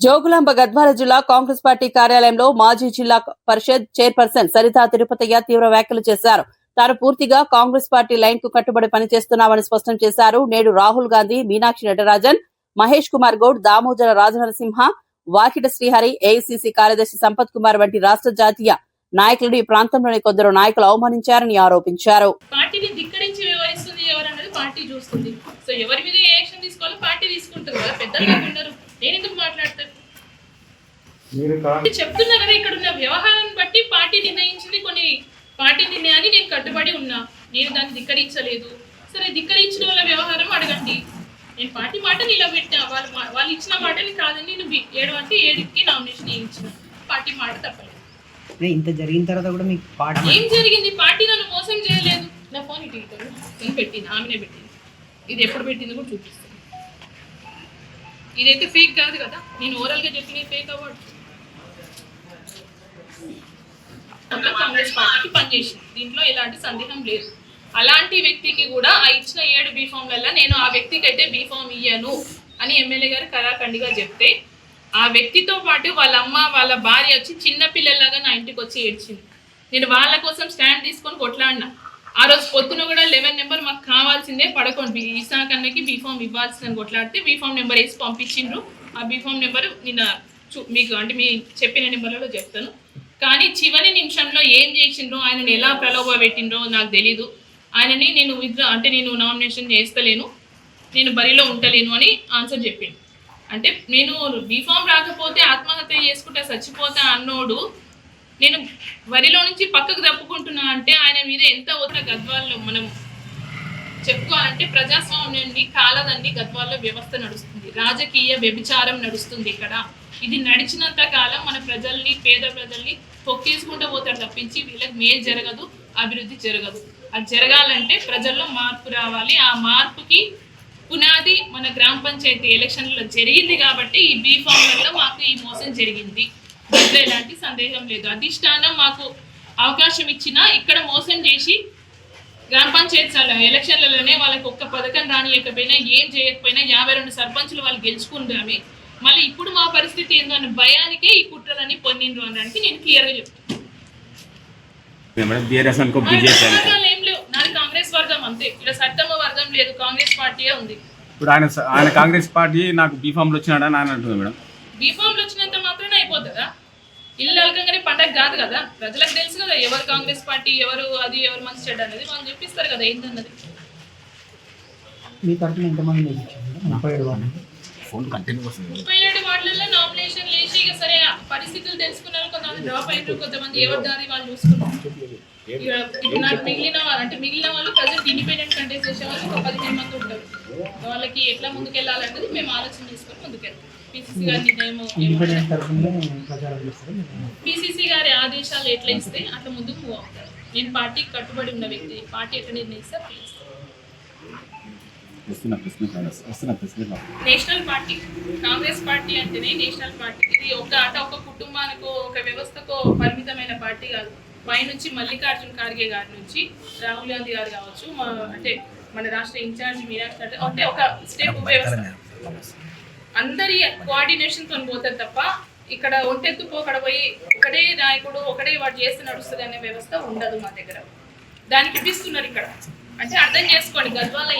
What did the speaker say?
జోగులాంబ గద్వాల జిల్లా కాంగ్రెస్ పార్టీ కార్యాలయంలో మాజీ జిల్లా పరిషత్ చైర్పర్సన్ సరితా తిరుపతయ్య తీవ్ర వ్యాఖ్యలు చేశారు. తాను పూర్తిగా కాంగ్రెస్ పార్టీ లైన్ కు కట్టుబడి పనిచేస్తున్నామని స్పష్టం చేశారు. నేడు రాహుల్ గాంధీ, మీనాక్షి నటరాజన్, మహేష్ కుమార్ గౌడ్, దామోదర రాజనరసింహ, వాకిట శ్రీహరి, ఏఐసీసీ కార్యదర్శి సంపత్ కుమార్ వంటి రాష్ట్ర జాతీయ నాయకులను ఈ ప్రాంతంలోని కొందరు నాయకులు అవమానించారని ఆరోపించారు. పార్టీని ధిక్కరించి వ్యవహరిస్తుంది ఎవరన్నది పార్టీ చూస్తుంది. సో ఎవరి మీద ఏ యాక్షన్ తీసుకోవాలో పార్టీ తీసుకుంటుంది కదా. పెద్దలుగా ఉన్నారు, నేను ఎందుకు మాట్లాడతాను? చెప్తున్నా కదా, ఇక్కడ ఉన్న వ్యవహారాన్ని బట్టి పార్టీ నిర్ణయించింది. కొన్ని పార్టీ నిర్ణయాన్ని నేను కట్టుబడి ఉన్నా, నేను దాన్ని ధిక్కరించలేదు. సరే, ధిక్కరించిన వాళ్ళ వ్యవహారం అడగండి. నేను పార్టీ మాట నిలబెట్టా, వాళ్ళు ఇచ్చిన మాటని కాదని నేను 7 అంటే 7కి నామినేషన్ ఇచ్చిన. పార్టీ మాట తప్పలేదు. ఇంత జరిగిన తర్వాత కూడా మీకు పార్టీ ఏం జరిగింది? పార్టీ నన్ను మోసం చేయలేదు. నా ఫోన్ ఇటు నేను పెట్టింది, ఆమెనే పెట్టింది. ఇది ఎప్పుడు పెట్టింది కూడా చూపిస్తాను. ఇదైతే ఫేక్ కాదు కదా, నేను ఓవరాల్గా చెప్పిన ఫేక్ అవ్వదు. కాంగ్రెస్ పార్టీకి పనిచేసింది, దీంట్లో ఎలాంటి సందేహం లేదు. అలాంటి వ్యక్తికి కూడా ఆ ఇచ్చిన 7 బీఫామ్లలో నేను ఆ వ్యక్తికి అయితే బీఫామ్ ఇయ్యను అని ఎమ్మెల్యే గారు కరాఖండిగా చెప్తే, ఆ వ్యక్తితో పాటు వాళ్ళ అమ్మ వాళ్ళ భార్య వచ్చి చిన్న పిల్లల్లాగా నా ఇంటికి వచ్చి ఏడ్చింది. నేను వాళ్ళ కోసం స్టాండ్ తీసుకొని కొట్లాడినా. ఆ రోజు పొద్దున కూడా 11 నెంబర్ మాకు కావాల్సిందే, పడకండి ఇసాక్ అన్నకి బీఫామ్ ఇవ్వాల్సిందని కొట్లాడితే బీఫామ్ నెంబర్ వేసి పంపించిండ్రు. ఆ బీఫామ్ నెంబర్ నిన్న మీకు అంటే మీ చెప్పిన నెంబర్లలో చెప్తాను. కానీ చివరి నిమిషంలో ఏం చేసిండ్రో, ఆయనని ఎలా ప్రలోభ పెట్టిండ్రో నాకు తెలీదు. ఆయనని నేను నామినేషన్ చేస్తలేను, నేను బరిలో ఉంటలేను అని ఆన్సర్ చెప్పిండు. అంటే నేను బీఫామ్ రాకపోతే ఆత్మహత్య చేసుకుంటా చచ్చిపోతా అన్నోడు నేను వరిలో నుంచి పక్కకు తప్పుకుంటున్నా అంటే ఆయన మీద ఎంత వదిన. గద్వాల్లో మనం చెప్పుకోవాలంటే ప్రజాస్వామ్యాన్ని కాలదండి. గద్వాల్లో వ్యవస్థ నడుస్తుంది, రాజకీయ వ్యభిచారం నడుస్తుంది ఇక్కడ. ఇది నడిచినంత కాలం మన ప్రజల్ని, పేద ప్రజల్ని తొక్కేసుకుంటూ పోతారు తప్పించి వీళ్ళకి మేలు జరగదు, అభివృద్ధి జరగదు. అది జరగాలంటే ప్రజల్లో మార్పు రావాలి. ఆ మార్పుకి పునాది మన గ్రామ పంచాయతీ ఎలక్షన్లలో జరిగింది కాబట్టి ఈ బీఫామ్లలో మాకు ఈ మోసం జరిగింది, దీంట్లో ఎలాంటి సందేహం లేదు. అధిష్టానం మాకు అవకాశం ఇచ్చినా ఇక్కడ మోసం చేసి గ్రామ పంచాయతీ ఎలక్షన్లలోనే వాళ్ళకి ఒక్క పథకం రానియకపోయినా, ఏం చేయకపోయినా 52 సర్పంచులు వాళ్ళు గెలుచుకుంటామే. మళ్ళీ ఇప్పుడు మా పరిస్థితి ఏందో అన్న భయానికే ఈ కుట్రలన్నీ పొందిండ్రు అనడానికి నేను క్లియర్గా చెప్తాను. ఏం లేవు, నాది కాంగ్రెస్ వర్గం అంతే. ఇక్కడ సత్తమ్మ వర్గం లేదు, కాంగ్రెస్ పార్టీయే ఉంది. ఇప్పుడు ఆయన కాంగ్రెస్ పార్టీ నాకు బీఫామ్లో వచ్చినాడని ఆయన అంటుంది మేడం. బీఫామ్లో వచ్చినంత మాత్రమే అయిపోతుందా? ఇల్లు అలకంగానే పండగ కాదు కదా. ప్రజలకు తెలుసు కదా ఎవరు కాంగ్రెస్ పార్టీ, ఎవరు అది, ఎవరు మంచి చెడ్డ అనేది వాళ్ళు చెప్పిస్తారు కదా ఏంటన్నది. మీ తరఫున ఎంతమంది 37 వార్డులలో నామినేషన్ వేసి ఇక సరే పరిస్థితులు తెలుసుకున్నారు. కొంతమంది డ్రాప్ అయ్యారు, కొంతమంది ఎవరి దారి వాళ్ళు చూసుకున్నారు. నాకు మిగిలిన వాళ్ళు ప్రజెంట్ ఇండిపెండెంట్ కంటెస్ట్ చేసే వాళ్ళు ఒక 15 మంది ఉంటారు. వాళ్ళకి ఎట్లా ముందుకెళ్ళాలనేది మేము ఆలోచన చేసుకొని ముందుకెళ్తాం. పిసిసి గారి పిసిసి గారి ఆదేశాలు ఎట్లా ఇస్తే అట్లా ముందుకు మూవ్ అవుతారు. నేను పార్టీకి కట్టుబడి ఉన్న వ్యక్తి, పార్టీ ఎట్లా నిర్ణయిస్తే అట్లా ఇస్తాను. నేషనల్ పార్టీ, కాంగ్రెస్ పార్టీ అంటేనే నేషనల్ పార్టీ. ఇది ఒక కుటుంబానికో ఒక వ్యవస్థకో పరిమితమైన పార్టీ కాదు. పైనుంచి మల్లికార్జున ఖార్గే గారి నుంచి రాహుల్ గాంధీ గారు కావచ్చు, అంటే మన రాష్ట్ర ఇన్ఛార్జ్ మీనాక్షి అంటే ఒక స్టెప్ వ్యవస్థ అందరి కోఆర్డినేషన్తో పోతారు తప్ప ఇక్కడ ఒంటెత్తుపోకడ పోయి ఒకటే నాయకుడు ఒకటే వాడు చేస్తే నడుస్తుంది అనే వ్యవస్థ ఉండదు మా దగ్గర. దానికి ఇప్పిస్తున్నారు ఇక్కడ. అంటే అర్థం చేసుకోండి, గద్వాల